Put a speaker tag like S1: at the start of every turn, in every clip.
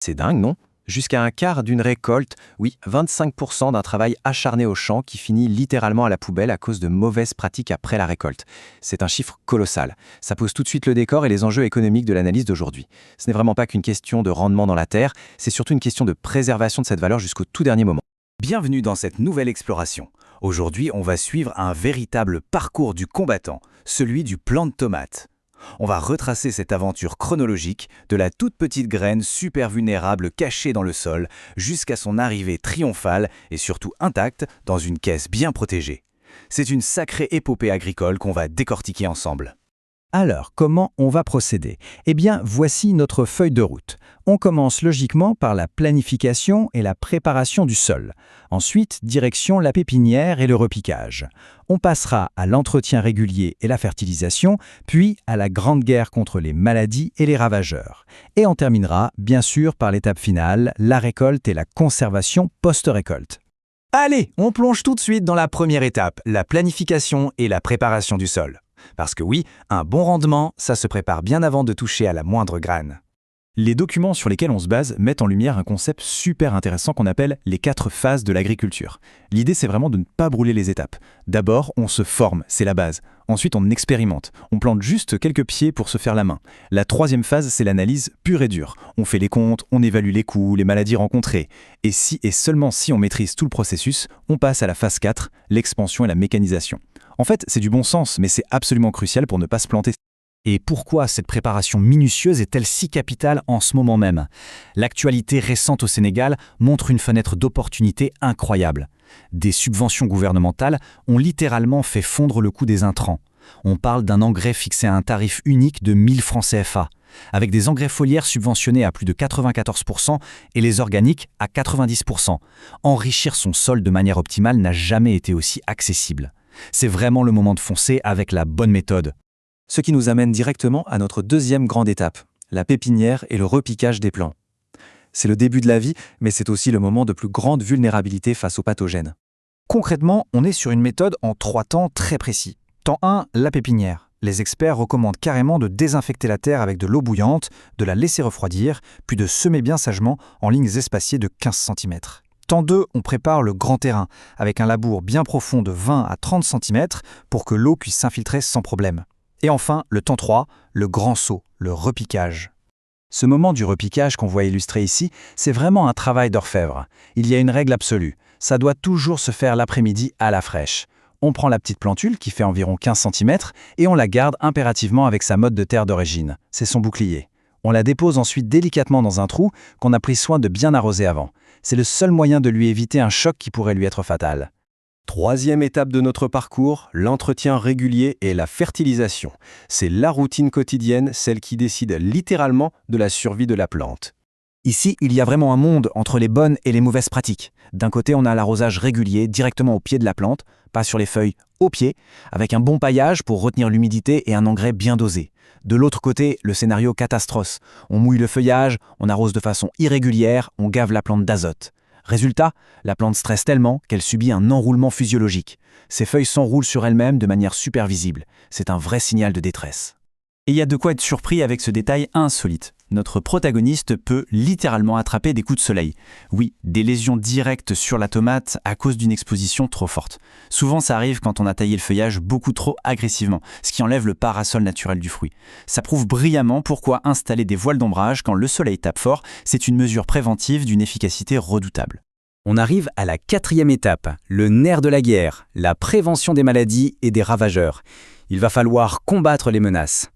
S1: C'est dingue, non? Jusqu'à un quart d'une récolte, oui, 25% d'un travail acharné au champ qui finit littéralement à la poubelle à cause de mauvaises pratiques après la récolte. C'est un chiffre colossal. Ça pose tout de suite le décor et les enjeux économiques de l'analyse d'aujourd'hui. Ce n'est vraiment pas qu'une question de rendement dans la terre, c'est surtout une question de préservation de cette valeur jusqu'au tout dernier moment.
S2: Bienvenue dans cette nouvelle exploration. Aujourd'hui, on va suivre un véritable parcours du combattant, celui du plant de tomate. On va retracer cette aventure chronologique de la toute petite graine super vulnérable cachée dans le sol jusqu'à son arrivée triomphale et surtout intacte dans une caisse bien protégée. C'est une sacrée épopée agricole qu'on va décortiquer ensemble.
S3: Alors, comment on va procéder? Eh bien, voici notre feuille de route. On commence logiquement par la planification et la préparation du sol. Ensuite, direction la pépinière et le repiquage. On passera à l'entretien régulier et la fertilisation, puis à la grande guerre contre les maladies et les ravageurs. Et on terminera, bien sûr, par l'étape finale, la récolte et la conservation post-récolte.
S2: Allez, on plonge tout de suite dans la première étape, la planification et la préparation du sol. Parce que oui, un bon rendement, ça se prépare bien avant de toucher à la moindre graine.
S3: Les documents sur lesquels on se base mettent en lumière un concept super intéressant qu'on appelle les 4 phases de l'agriculture. L'idée, c'est vraiment de ne pas brûler les étapes. D'abord, on se forme, c'est la base. Ensuite, on expérimente. On plante juste quelques pieds pour se faire la main. La 3e phase, c'est l'analyse pure et dure. On fait les comptes, on évalue les coûts, les maladies rencontrées. Et si et seulement si on maîtrise tout le processus, on passe à la phase 4, l'expansion et la mécanisation. En fait, c'est du bon sens, mais c'est absolument crucial pour ne pas se planter.
S4: Et pourquoi cette préparation minutieuse est-elle si capitale en ce moment même? L'actualité récente au Sénégal montre une fenêtre d'opportunité incroyable. Des subventions gouvernementales ont littéralement fait fondre le coût des intrants. On parle d'un engrais fixé à un tarif unique de 1000 francs CFA, avec des engrais foliaires subventionnés à plus de 94% et les organiques à 90%. Enrichir son sol de manière optimale n'a jamais été aussi accessible. C'est vraiment le moment de foncer avec la bonne méthode.
S1: Ce qui nous amène directement à notre deuxième grande étape, la pépinière et le repiquage des plants. C'est le début de la vie, mais c'est aussi le moment de plus grande vulnérabilité face aux pathogènes.
S4: Concrètement, on est sur une méthode en 3 temps très précis. Temps 1, la pépinière. Les experts recommandent carrément de désinfecter la terre avec de l'eau bouillante, de la laisser refroidir, puis de semer bien sagement en lignes espacées de 15 cm. Temps 2, on prépare le grand terrain, avec un labour bien profond de 20 à 30 cm pour que l'eau puisse s'infiltrer sans problème. Et enfin, le temps 3, le grand saut, le repiquage.
S3: Ce moment du repiquage qu'on voit illustré ici, c'est vraiment un travail d'orfèvre. Il y a une règle absolue, ça doit toujours se faire l'après-midi à la fraîche. On prend la petite plantule qui fait environ 15 cm et on la garde impérativement avec sa motte de terre d'origine. C'est son bouclier. On la dépose ensuite délicatement dans un trou qu'on a pris soin de bien arroser avant. C'est le seul moyen de lui éviter un choc qui pourrait lui être fatal.
S1: 3e étape de notre parcours, l'entretien régulier et la fertilisation. C'est la routine quotidienne, celle qui décide littéralement de la survie de la plante.
S4: Ici, il y a vraiment un monde entre les bonnes et les mauvaises pratiques. D'un côté, on a l'arrosage régulier directement au pied de la plante, pas sur les feuilles, au pied, avec un bon paillage pour retenir l'humidité et un engrais bien dosé. De l'autre côté, le scénario catastrophe. On mouille le feuillage, on arrose de façon irrégulière, on gave la plante d'azote. Résultat, la plante stresse tellement qu'elle subit un enroulement physiologique. Ses feuilles s'enroulent sur elles-mêmes de manière super visible. C'est un vrai signal de détresse.
S2: Et il y a de quoi être surpris avec ce détail insolite. Notre protagoniste peut littéralement attraper des coups de soleil. Oui, des lésions directes sur la tomate à cause d'une exposition trop forte. Souvent, ça arrive quand on a taillé le feuillage beaucoup trop agressivement, ce qui enlève le parasol naturel du fruit. Ça prouve brillamment pourquoi installer des voiles d'ombrage quand le soleil tape fort, c'est une mesure préventive d'une efficacité redoutable.
S4: On arrive à la 4e étape, le nerf de la guerre, la prévention des maladies et des ravageurs. Il va falloir combattre les menaces.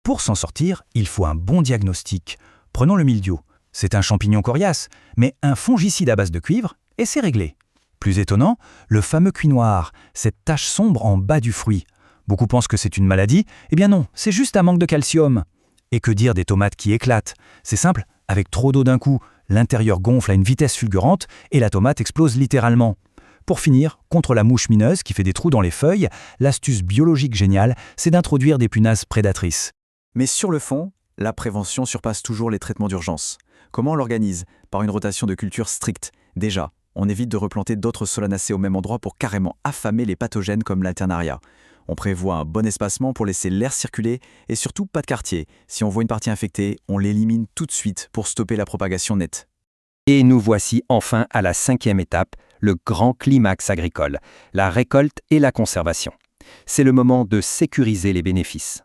S3: Pour s'en sortir, il faut un bon diagnostic. Prenons le mildiou. C'est un champignon coriace, mais un fongicide à base de cuivre, et c'est réglé. Plus étonnant, le fameux cuit noir, cette tache sombre en bas du fruit. Beaucoup pensent que c'est une maladie, eh bien non, c'est juste un manque de calcium. Et que dire des tomates qui éclatent? C'est simple, avec trop d'eau d'un coup, l'intérieur gonfle à une vitesse fulgurante et la tomate explose littéralement. Pour finir, contre la mouche mineuse qui fait des trous dans les feuilles, l'astuce biologique géniale, c'est d'introduire des punaises prédatrices.
S2: Mais sur le fond, la prévention surpasse toujours les traitements d'urgence. Comment on l'organise? Par une rotation de culture stricte. Déjà, on évite de replanter d'autres solanacées au même endroit pour carrément affamer les pathogènes comme l'alternaria. On prévoit un bon espacement pour laisser l'air circuler et surtout pas de quartier. Si on voit une partie infectée, on l'élimine tout de suite pour stopper la propagation nette.
S5: Et nous voici enfin à la 5e étape, le grand climax agricole, la récolte et la conservation. C'est le moment de sécuriser les bénéfices.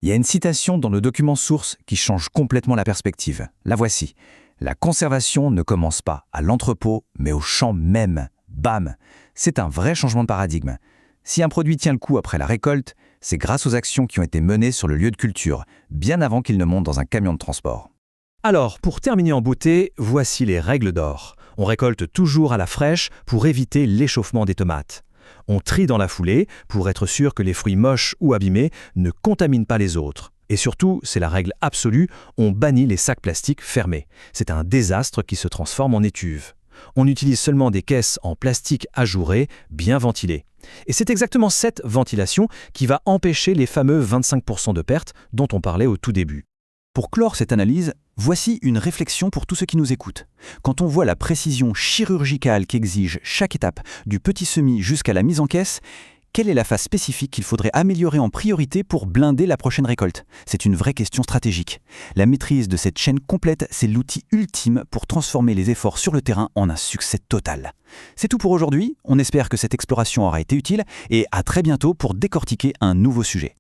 S4: Il y a une citation dans le document source qui change complètement la perspective. La voici. La conservation ne commence pas à l'entrepôt, mais au champ même. Bam! C'est un vrai changement de paradigme. Si un produit tient le coup après la récolte, c'est grâce aux actions qui ont été menées sur le lieu de culture, bien avant qu'il ne monte dans un camion de transport.
S3: Alors, pour terminer en beauté, voici les règles d'or. On récolte toujours à la fraîche pour éviter l'échauffement des tomates. On trie dans la foulée pour être sûr que les fruits moches ou abîmés ne contaminent pas les autres. Et surtout, c'est la règle absolue, on bannit les sacs plastiques fermés. C'est un désastre qui se transforme en étuve. On utilise seulement des caisses en plastique ajourées, bien ventilées. Et c'est exactement cette ventilation qui va empêcher les fameux 25% de pertes dont on parlait au tout début.
S2: Pour clore cette analyse, voici une réflexion pour tous ceux qui nous écoutent. Quand on voit la précision chirurgicale qu'exige chaque étape, du petit semis jusqu'à la mise en caisse, quelle est la phase spécifique qu'il faudrait améliorer en priorité pour blinder la prochaine récolte? C'est une vraie question stratégique. La maîtrise de cette chaîne complète, c'est l'outil ultime pour transformer les efforts sur le terrain en un succès total. C'est tout pour aujourd'hui, on espère que cette exploration aura été utile et à très bientôt pour décortiquer un nouveau sujet.